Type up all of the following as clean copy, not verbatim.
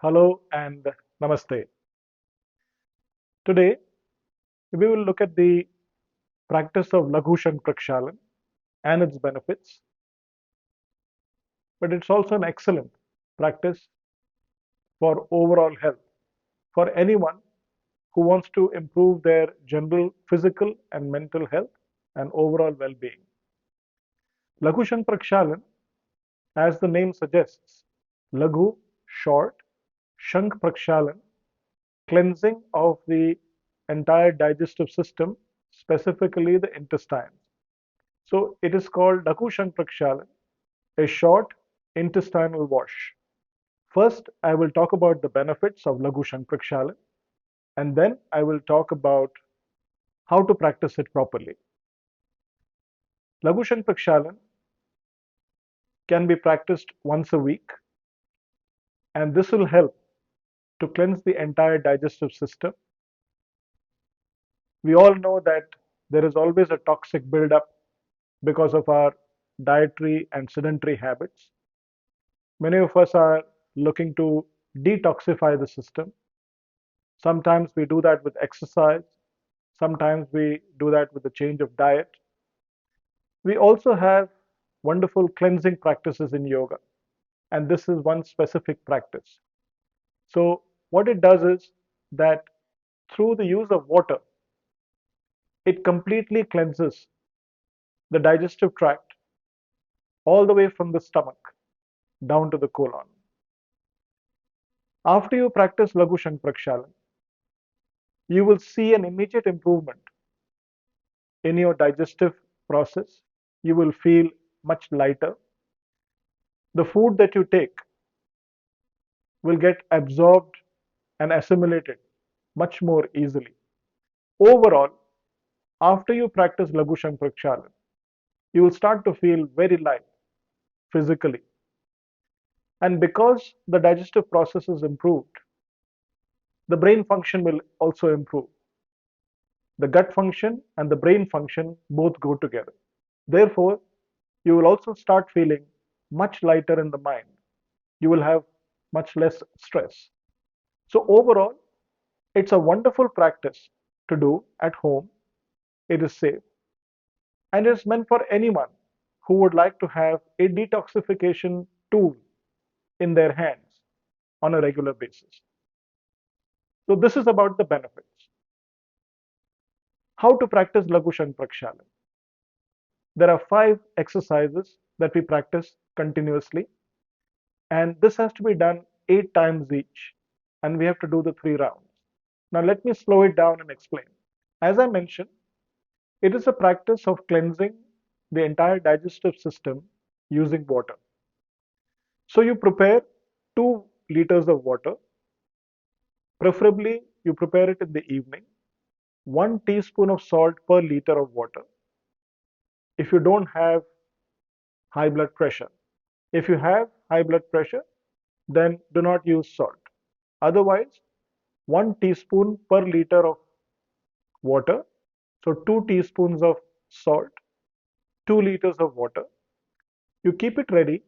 Hello and namaste. Today, we will look at the practice of Laghu Shankha Prakshalana and its benefits, but it's also an excellent practice for overall health for anyone who wants to improve their general physical and mental health and overall well being. Laghu Shankha Prakshalana, as the name suggests, Laghu, short, Shankha Prakshalana, cleansing of the entire digestive system, specifically the intestines. So it is called Laghu Shankha Prakshalana, a short intestinal wash. First, I will talk about the benefits of Laghu Shankha Prakshalana, and then I will talk about how to practice it properly. Laghu Shankha Prakshalana can be practiced once a week, and this will help to cleanse the entire digestive system. We all know that there is always a toxic buildup because of our dietary and sedentary habits. Many of us are looking to detoxify the system. Sometimes we do that with exercise. Sometimes we do that with a change of diet. We also have wonderful cleansing practices in yoga, and this is one specific practice. So, what it does is that through the use of water, it completely cleanses the digestive tract all the way from the stomach down to the colon. After you practice Laghu Shankha Prakshalana, you will see an immediate improvement in your digestive process. You will feel much lighter. The food that you take will get absorbed and assimilated much more easily. Overall, after you practice Laghu Shankha Prakshalana, you will start to feel very light physically. And because the digestive process is improved, the brain function will also improve. The gut function and the brain function both go together. Therefore, you will also start feeling much lighter in the mind. You will have much less stress. So, overall, it's a wonderful practice to do at home. It is safe and it's meant for anyone who would like to have a detoxification tool in their hands on a regular basis. So, this is about the benefits. How to practice Laghu Shankha Prakshalana? There are 5 exercises that we practice continuously, and this has to be done 8 times each, and we have to do the 3 rounds. Now, let me slow it down and explain. As I mentioned, it is a practice of cleansing the entire digestive system using water. So, you prepare 2 liters of water, preferably, you prepare it in the evening, 1 teaspoon of salt per liter of water. If you don't have high blood pressure, if you have high blood pressure, then do not use salt. Otherwise, 1 teaspoon per liter of water, so 2 teaspoons of salt, 2 liters of water. You keep it ready,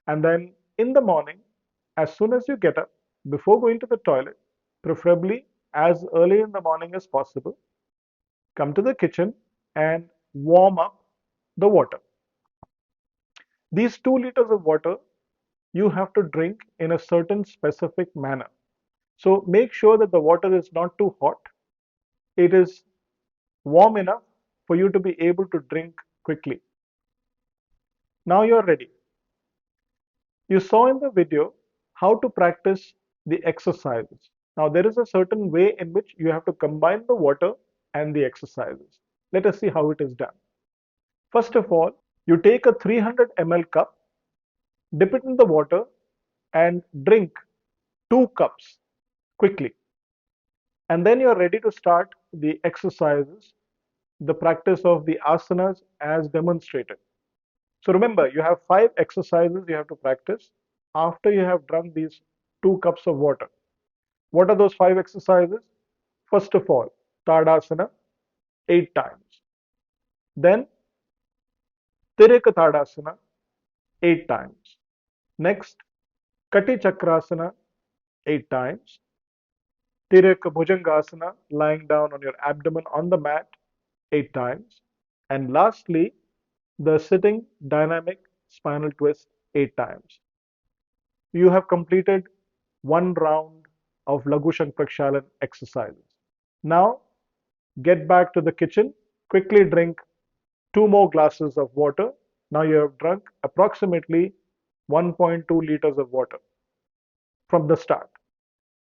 and then in the morning, as soon as you get up, before going to the toilet, preferably as early in the morning as possible, come to the kitchen and warm up the water. These 2 liters of water you have to drink in a certain specific manner. So make sure that the water is not too hot. It is warm enough for you to be able to drink quickly. Now you're ready. You saw in the video how to practice the exercises. Now there is a certain way in which you have to combine the water and the exercises. Let us see how it is done. First of all, you take a 300 ml cup, dip it in the water, and drink 2 cups quickly. And then you're ready to start the exercises, the practice of the asanas as demonstrated. So remember, you have 5 exercises you have to practice after you have drunk these 2 cups of water. What are those 5 exercises? First of all, Tadasana 8 times. Then Tirika Tadasana 8 times. Next, Kati Chakrasana 8 times. Tireka Bhujangasana, lying down on your abdomen on the mat, 8 times. And lastly, the sitting dynamic spinal twist, 8 times. You have completed one round of Laghu Shankha Prakshalana exercises. Now, get back to the kitchen, quickly drink two more glasses of water. Now you have drunk approximately 1.2 liters of water from the start.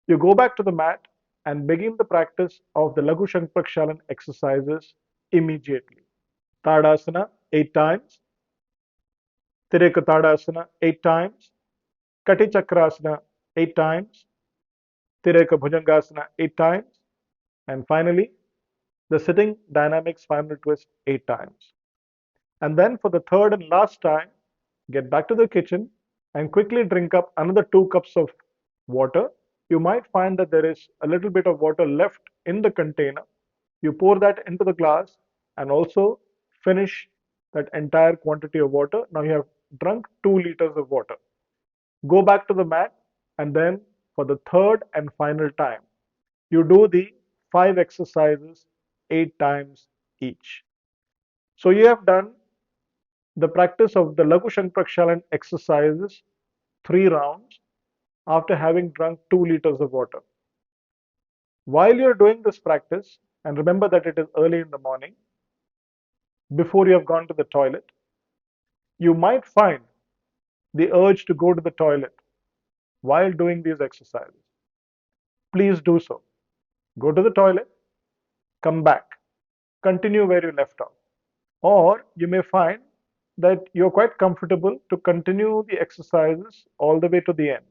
You go back to the mat and begin the practice of the Laghu Shankha Prakshalana exercises immediately. Tadasana 8 times, Tireka Tadasana 8 times, Kati Chakrasana 8 times, Tireka Bhujangasana 8 times, and finally the sitting dynamic spinal twist 8 times. And then for the third and last time, get back to the kitchen and quickly drink up another 2 cups of water. You might find that there is a little bit of water left in the container. You pour that into the glass and also finish that entire quantity of water. Now you have drunk 2 liters of water. Go back to the mat, and then for the third and final time, you do the 5 exercises 8 times each. So you have done the practice of the Laghu Shankha Prakshalana exercises 3 rounds after having drunk 2 liters of water. While you're doing this practice, and remember that it is early in the morning, before you have gone to the toilet, you might find the urge to go to the toilet while doing these exercises. Please do so. Go to the toilet, come back, continue where you left off. Or you may find that you're quite comfortable to continue the exercises all the way to the end.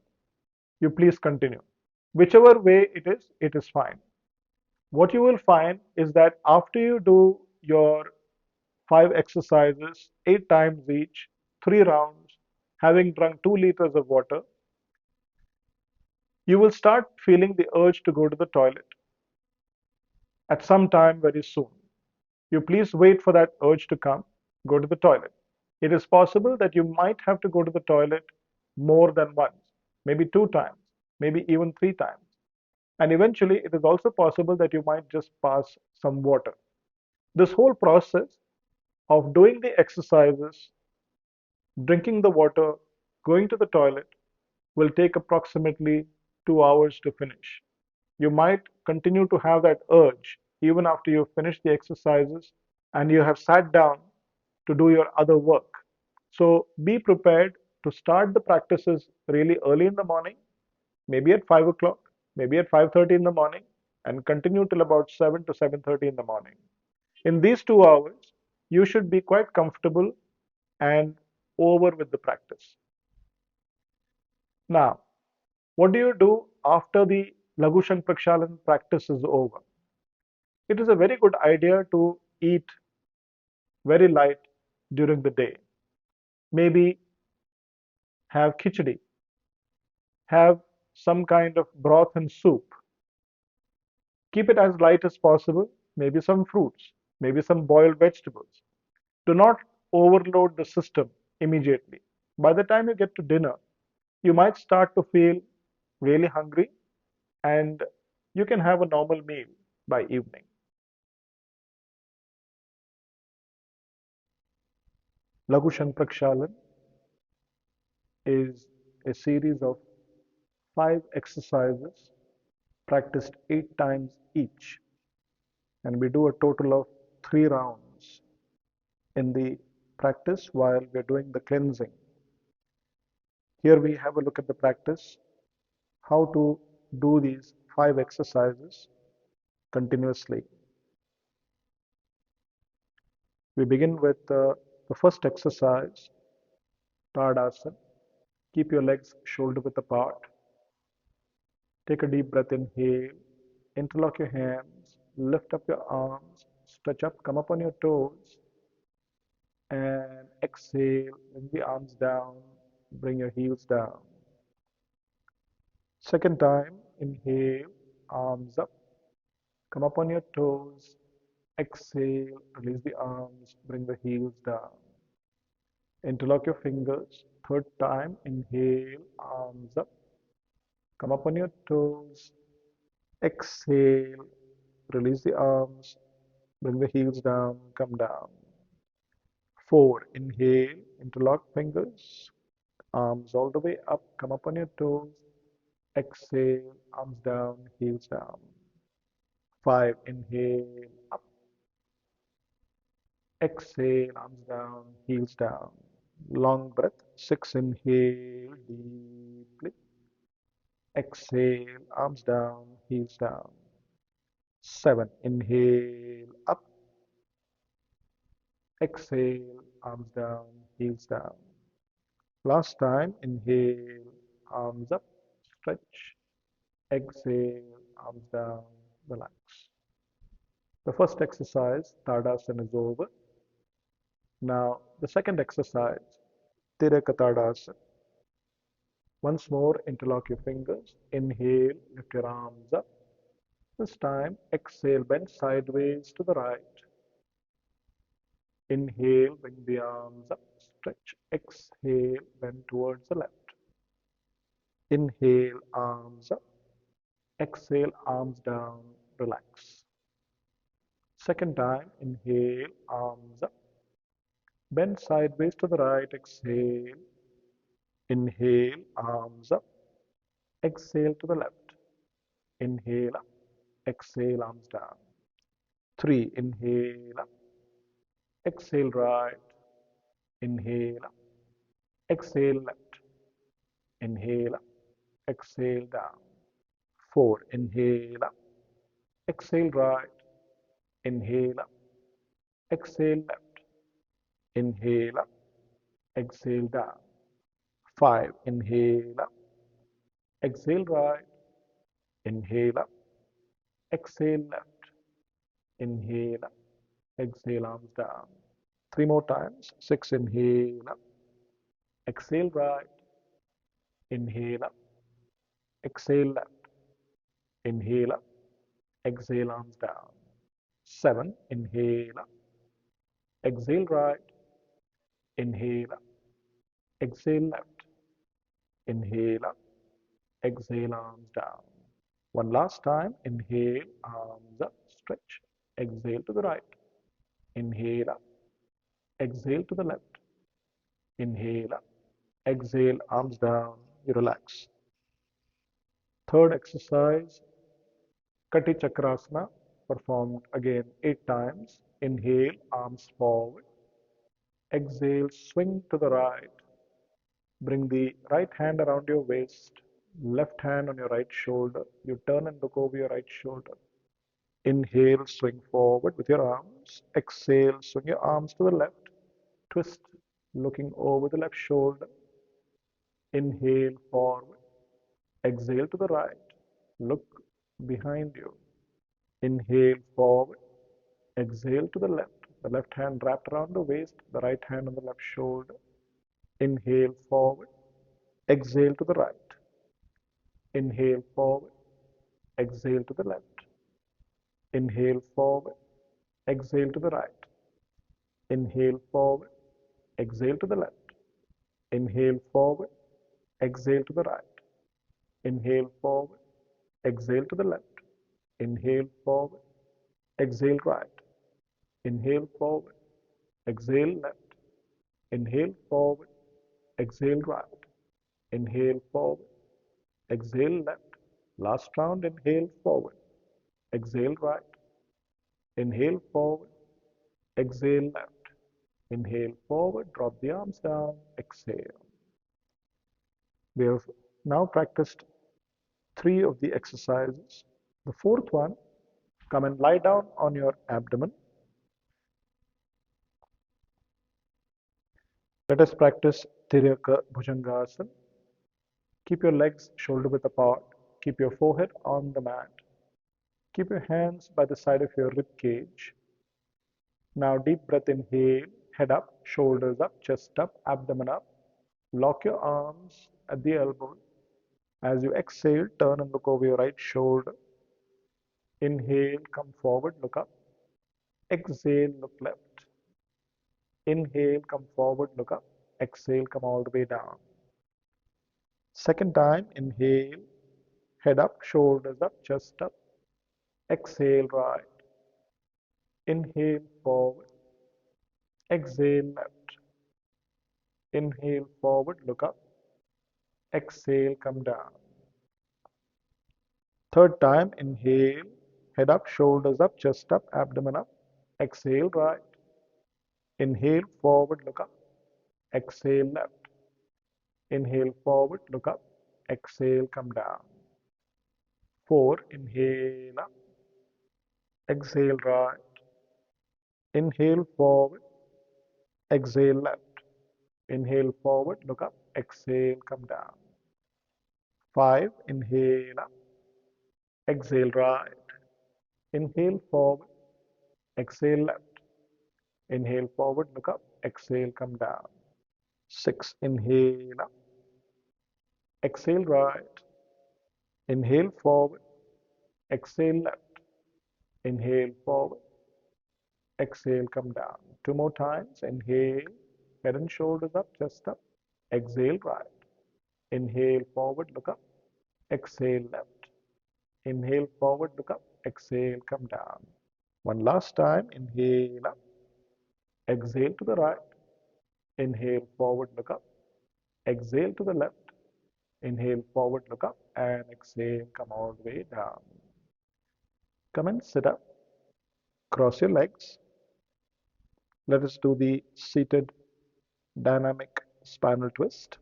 You please continue. Whichever way it is fine. What you will find is that after you do your 5 exercises 8 times each, 3 rounds, having drunk 2 liters of water, you will start feeling the urge to go to the toilet at some time very soon. You please wait for that urge to come, go to the toilet. It is possible that you might have to go to the toilet more than once, maybe 2 times, maybe even 3 times. And eventually, it is also possible that you might just pass some water. This whole process of doing the exercises, drinking the water, going to the toilet will take approximately 2 hours to finish. You might continue to have that urge even after you've finished the exercises and you have sat down to do your other work. So be prepared to start the practices really early in the morning, maybe at 5 o'clock, maybe at 5:30 in the morning, and continue till about 7 to 7:30 in the morning. In these 2 hours, you should be quite comfortable and over with the practice. Now, what do you do after the Laghu Shankha Prakshalana practice is over? It is a very good idea to eat very light during the day. Maybe have khichdi, have some kind of broth and soup. Keep it as light as possible, maybe some fruits, maybe some boiled vegetables. Do not overload the system immediately. By the time you get to dinner, you might start to feel really hungry and you can have a normal meal by evening. Laghu Shankha Prakshalana is a series of 5 exercises practiced 8 times each, and we do a total of 3 rounds in the practice while we're doing the cleansing. Here we have a look at the practice, how to do these 5 exercises continuously. We begin with the first exercise, Tadasana. Keep your legs shoulder width apart. Take a deep breath, inhale, interlock your hands, lift up your arms, stretch up, come up on your toes, and exhale, bring the arms down, bring your heels down. Second time, inhale, arms up, come up on your toes, exhale, release the arms, bring the heels down. Interlock your fingers. Third time, inhale, arms up, Come up on your toes. Exhale. Release the arms. Bring the heels down. Come down. 4. Inhale. Interlock fingers. Arms all the way up. Come up on your toes. Exhale. Arms down. Heels down. 5. Inhale. Up. Exhale. Arms down. Heels down. Long breath. 6. Inhale. Deeply. Exhale. Arms down. Heels down. 7. Inhale. Up. Exhale. Arms down. Heels down. Last time. Inhale. Arms up. Stretch. Exhale. Arms down. Relax. The first exercise, Tadasana, is over. Now, the second exercise, Tiraka Tadasana. Once more, interlock your fingers. Inhale, lift your arms up. This time, exhale, bend sideways to the right. Inhale, bring the arms up, stretch. Exhale, bend towards the left. Inhale, arms up. Exhale, arms down, relax. Second time, inhale, arms up. Bend sideways to the right, exhale. Inhale, arms up. Exhale to the left. Inhale up. Exhale, arms down. 3. Inhale up. Exhale right. Inhale up. Exhale left. Inhale up. Exhale down. 4. Inhale up. Exhale right. Inhale up. Exhale left. Inhale up. Exhale down. 5. Inhale up. Exhale right. Inhale up. Exhale left. Inhale up. Exhale arms down. 3 more times. 6. Inhale up. Exhale right. Inhale up. Exhale left. Inhale up. Exhale arms down. 7. Inhale up. Exhale right. Inhale up. Exhale left. Inhale up. Exhale arms down. One last time. Inhale, arms up, stretch. Exhale to the right. Inhale up. Exhale to the left. Inhale up. Exhale, arms down. You relax. Third exercise, Kati Chakrasana, performed again 8 times. Inhale, arms forward. Exhale, swing to the right. Bring the right hand around your waist, left hand on your right shoulder. You turn and look over your right shoulder. Inhale, swing forward with your arms. Exhale, swing your arms to the left. Twist, looking over the left shoulder. Inhale, forward. Exhale to the right. Look behind you. Inhale, forward. Exhale to the left. The left hand wrapped around the waist, the right hand on the left shoulder. Inhale, forward. Exhale to the right. Inhale, forward. Exhale to the left. Inhale, forward. Exhale to the right. Inhale, forward. Exhale to the left. Inhale, forward. Exhale to the right. Inhale, forward. Exhale to the left. Inhale, forward. Exhale right. Inhale, forward. Exhale left. Inhale, forward. Exhale right. Inhale, forward. Exhale left. Last round. Inhale, forward. Exhale right. Inhale, forward. Exhale left. Inhale, forward. Drop the arms down. Exhale. We have now practiced 3 of the exercises. The fourth one, come and lie down on your abdomen. Let us practice Tiraka Bhujangasana. Keep your legs shoulder width apart. Keep your forehead on the mat. Keep your hands by the side of your rib cage. Now deep breath, inhale, head up, shoulders up, chest up, abdomen up. Lock your arms at the elbow. As you exhale, turn and look over your right shoulder. Inhale, come forward, look up. Exhale, look left. Inhale, come forward, look up. Exhale, come all the way down. Second time, inhale, Head up, shoulders up, chest up. Exhale right. Inhale forward. Exhale left. Inhale forward, look up. Exhale, come down. Third time, inhale. Head up, shoulders up, chest up, abdomen up. Exhale right. Inhale forward, look up. Exhale left. Inhale forward, look up. Exhale, come down. 4, inhale up. Exhale right. Inhale forward. Exhale left. Inhale forward, look up. Exhale, come down. 5, inhale up. Exhale right. Inhale forward. Exhale left. Inhale forward, look up. Exhale, come down. 6, inhale up. Exhale right. Inhale forward. Exhale left. Inhale forward. Exhale, come down. 2 more times. Inhale. Head and shoulders up, chest up. Exhale right. Inhale forward, look up. Exhale left. Inhale forward, look up. Exhale, come down. One last time. Inhale up. Exhale to the right. Inhale forward, look up. Exhale to the left. Inhale forward, look up. And exhale, come all the way down. Come and sit up. Cross your legs. Let us do the seated dynamic spinal twist.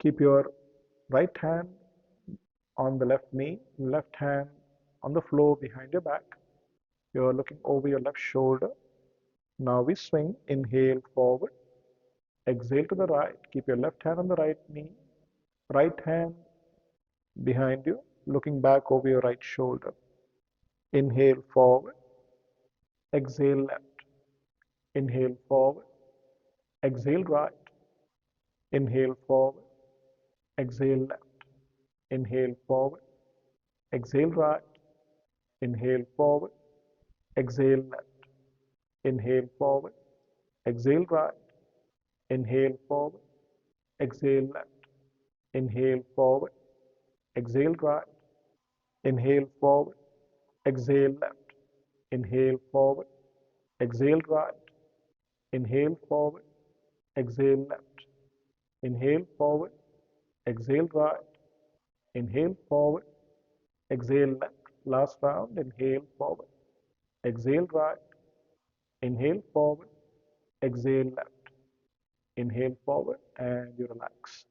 Keep your right hand on the left knee, left hand on the floor behind your back. You're looking over your left shoulder. Now we swing. Inhale forward. Exhale to the right. Keep your left hand on the right knee. Right hand behind you, looking back over your right shoulder. Inhale forward. Exhale left. Inhale forward. Exhale right. Inhale forward. Exhale left. Inhale forward. Exhale right. Inhale forward. Exhale left. Inhale forward. Exhale right. Inhale forward. Exhale left. Inhale forward. Exhale right. Inhale forward. Exhale left. Inhale forward. Exhale right. Inhale forward. Exhale left. Inhale forward. Exhale right. Inhale forward. Exhale left. Last round. Inhale forward. Exhale right. Inhale forward. Exhale left. Inhale forward and you relax.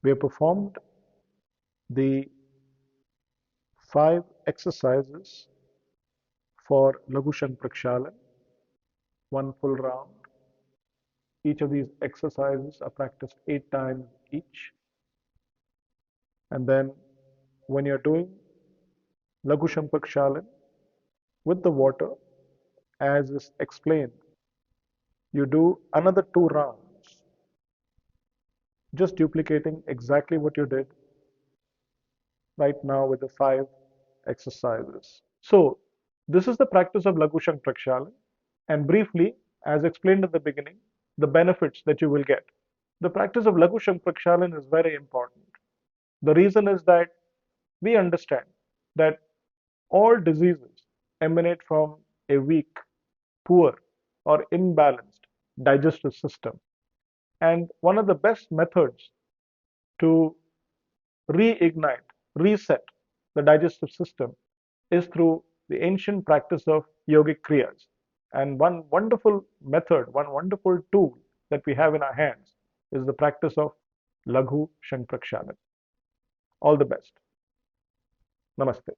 We have performed the 5 exercises for Laghu Shankha Prakshalana, 1 full round. Each of these exercises are practiced 8 times each. And then when you're doing Laghu Shankha Prakshalana with the water, as is explained, you do another 2 rounds, just duplicating exactly what you did right now with the 5 exercises. So this is the practice of Laghu Shankha Prakshalana, and briefly, as explained at the beginning, the benefits that you will get. The practice of Laghu Shankha Prakshalana is very important. The reason is that we understand that all diseases emanate from a weak, poor, or imbalanced digestive system. And one of the best methods to reignite, reset the digestive system is through the ancient practice of yogic kriyas. And one wonderful method, one wonderful tool that we have in our hands is the practice of Laghu Shankha Prakshalana. All the best. Namaste.